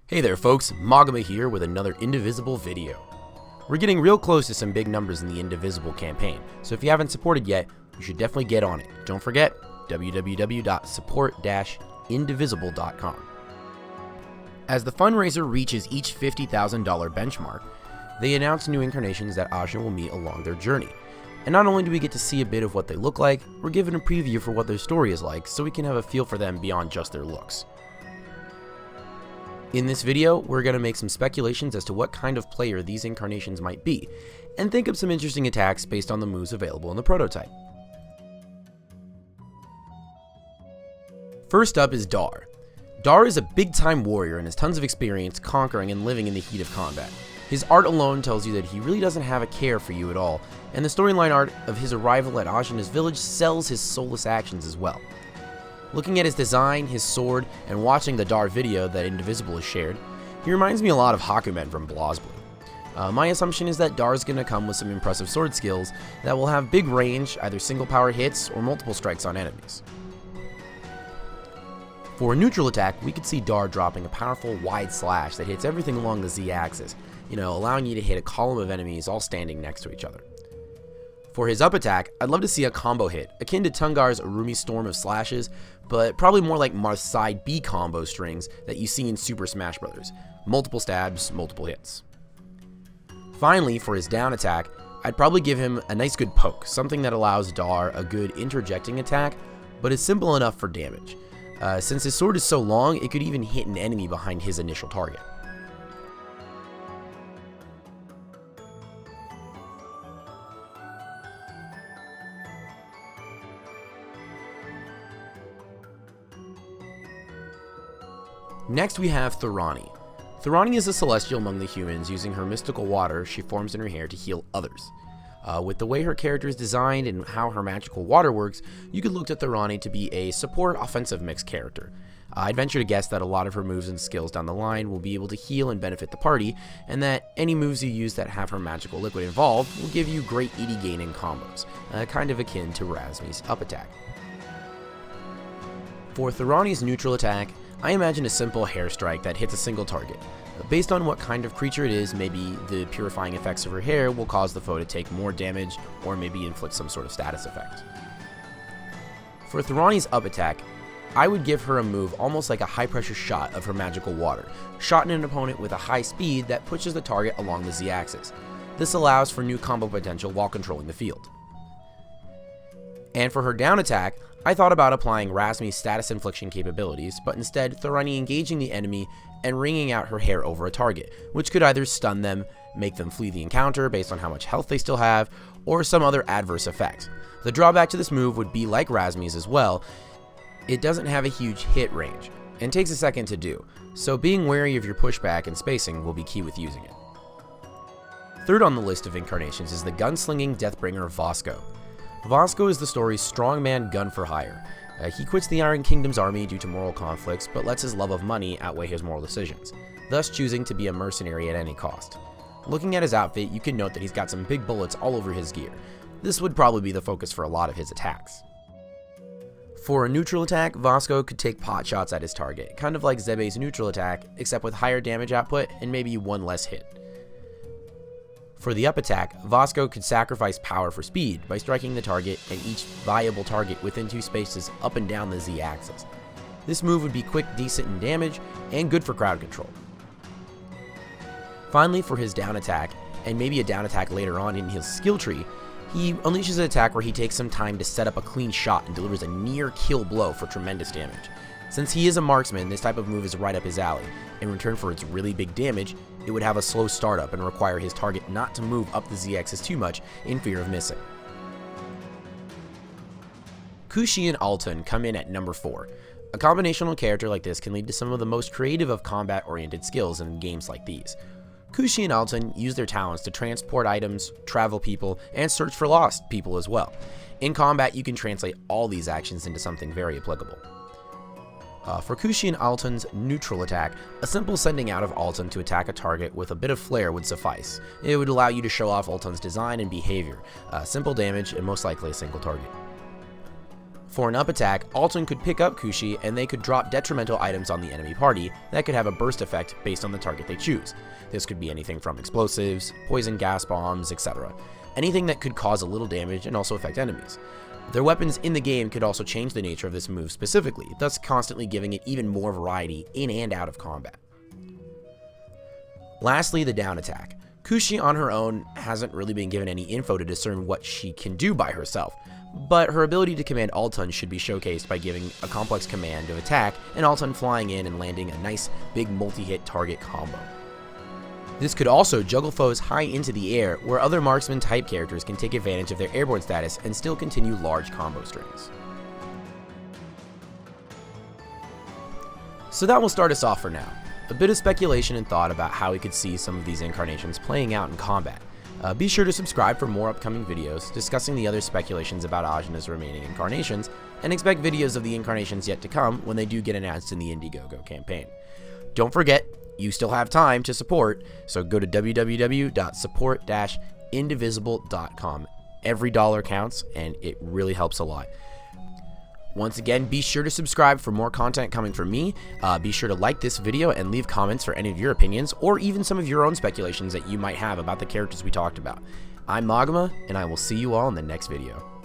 Hey there folks, Maguma here with another Indivisible video. We're getting real close to some big numbers in the Indivisible campaign, so if you haven't supported yet, you should definitely get on it. Don't forget, www.support-indivisible.com. As the fundraiser reaches each $50,000 benchmark, they announce new incarnations that Ajna will meet along their journey. And not only do we get to see a bit of what they look like, we're given a preview for what their story is like so we can have a feel for them beyond just their looks. In this video, we're going to make some speculations as to what kind of player these incarnations might be, and think of some interesting attacks based on the moves available in the prototype. First up is Dar. Dar is a big-time warrior and has tons of experience conquering and living in the heat of combat. His art alone tells you that he really doesn't have a care for you at all, and the storyline art of his arrival at Ajna's village sells his soulless actions as well. Looking at his design, his sword, and watching the Dar video that Indivisible has shared, he reminds me a lot of Hakumen from BlazBlue. My assumption is that Dar's gonna come with some impressive sword skills that will have big range, either single power hits or multiple strikes on enemies. For a neutral attack, we could see Dar dropping a powerful wide slash that hits everything along the Z-axis, allowing you to hit a column of enemies all standing next to each other. For his up attack, I'd love to see a combo hit, akin to Tungar's Arumi Storm of Slashes, but probably more like Marth's side B combo strings that you see in Super Smash Bros. Multiple stabs, multiple hits. Finally, for his down attack, I'd probably give him a nice good poke, something that allows Dar a good interjecting attack, but is simple enough for damage. Since his sword is so long, it could even hit an enemy behind his initial target. Next we have Ronnie. Ronnie is a celestial among the humans, using her mystical water she forms in her hair to heal others. With the way her character is designed and how her magical water works, you could look at Ronnie to be a support offensive mix character. I'd venture to guess that a lot of her moves and skills down the line will be able to heal and benefit the party, and that any moves you use that have her magical liquid involved will give you great ED gain in combos, kind of akin to Razmi's up attack. For Ronnie's neutral attack, I imagine a simple hair strike that hits a single target. Based on what kind of creature it is, maybe the purifying effects of her hair will cause the foe to take more damage, or maybe inflict some sort of status effect. For Ronnie's up attack, I would give her a move almost like a high pressure shot of her magical water, shot at an opponent with a high speed that pushes the target along the Z-axis. This allows for new combo potential while controlling the field. And for her down attack, I thought about applying Razmi's status infliction capabilities, but instead Ronnie engaging the enemy and wringing out her hair over a target, which could either stun them, make them flee the encounter based on how much health they still have, or some other adverse effect. The drawback to this move would be like Razmi's as well, it doesn't have a huge hit range, and takes a second to do, so being wary of your pushback and spacing will be key with using it. Third on the list of incarnations is the gunslinging Deathbringer Vasco. Vasco is the story's strongman gun for hire. He quits the Iron Kingdom's army due to moral conflicts, but lets his love of money outweigh his moral decisions, thus choosing to be a mercenary at any cost. Looking at his outfit, you can note that he's got some big bullets all over his gear. This would probably be the focus for a lot of his attacks. For a neutral attack, Vasco could take pot shots at his target, kind of like Zebe's neutral attack, except with higher damage output and maybe one less hit. For the up attack, Vasco could sacrifice power for speed by striking the target and each viable target within two spaces up and down the Z-axis. This move would be quick, decent in damage, and good for crowd control. Finally, for his down attack, and maybe a down attack later on in his skill tree, he unleashes an attack where he takes some time to set up a clean shot and delivers a near kill blow for tremendous damage. Since he is a marksman, this type of move is right up his alley. In return for its really big damage, it would have a slow startup and require his target not to move up the Z-axis too much in fear of missing. Kushi and Alton come in at number 4. A combinational character like this can lead to some of the most creative of combat-oriented skills in games like these. Kushi and Alton use their talents to transport items, travel people, and search for lost people as well. In combat, you can translate all these actions into something very applicable. For Kushi and Alton's neutral attack, a simple sending out of Alton to attack a target with a bit of flair would suffice. It would allow you to show off Alton's design and behavior, simple damage, and most likely a single target. For an up attack, Alton could pick up Kushi and they could drop detrimental items on the enemy party that could have a burst effect based on the target they choose. This could be anything from explosives, poison gas bombs, etc. Anything that could cause a little damage and also affect enemies. Their weapons in the game could also change the nature of this move specifically, thus constantly giving it even more variety in and out of combat. Lastly, the down attack. Kushi on her own hasn't really been given any info to discern what she can do by herself, but her ability to command Alton should be showcased by giving a complex command of attack and Alton flying in and landing a nice big multi-hit target combo. This could also juggle foes high into the air, where other marksman type characters can take advantage of their airborne status and still continue large combo strings. So that will start us off for now. A bit of speculation and thought about how we could see some of these incarnations playing out in combat. Be sure to subscribe for more upcoming videos discussing the other speculations about Ajna's remaining incarnations, and expect videos of the incarnations yet to come when they do get announced in the Indiegogo campaign. Don't forget, you still have time to support, so go to www.support-indivisible.com. Every dollar counts, and it really helps a lot. Once again, be sure to subscribe for more content coming from me. Be sure to like this video and leave comments for any of your opinions, or even some of your own speculations that you might have about the characters we talked about. I'm Maguma, and I will see you all in the next video.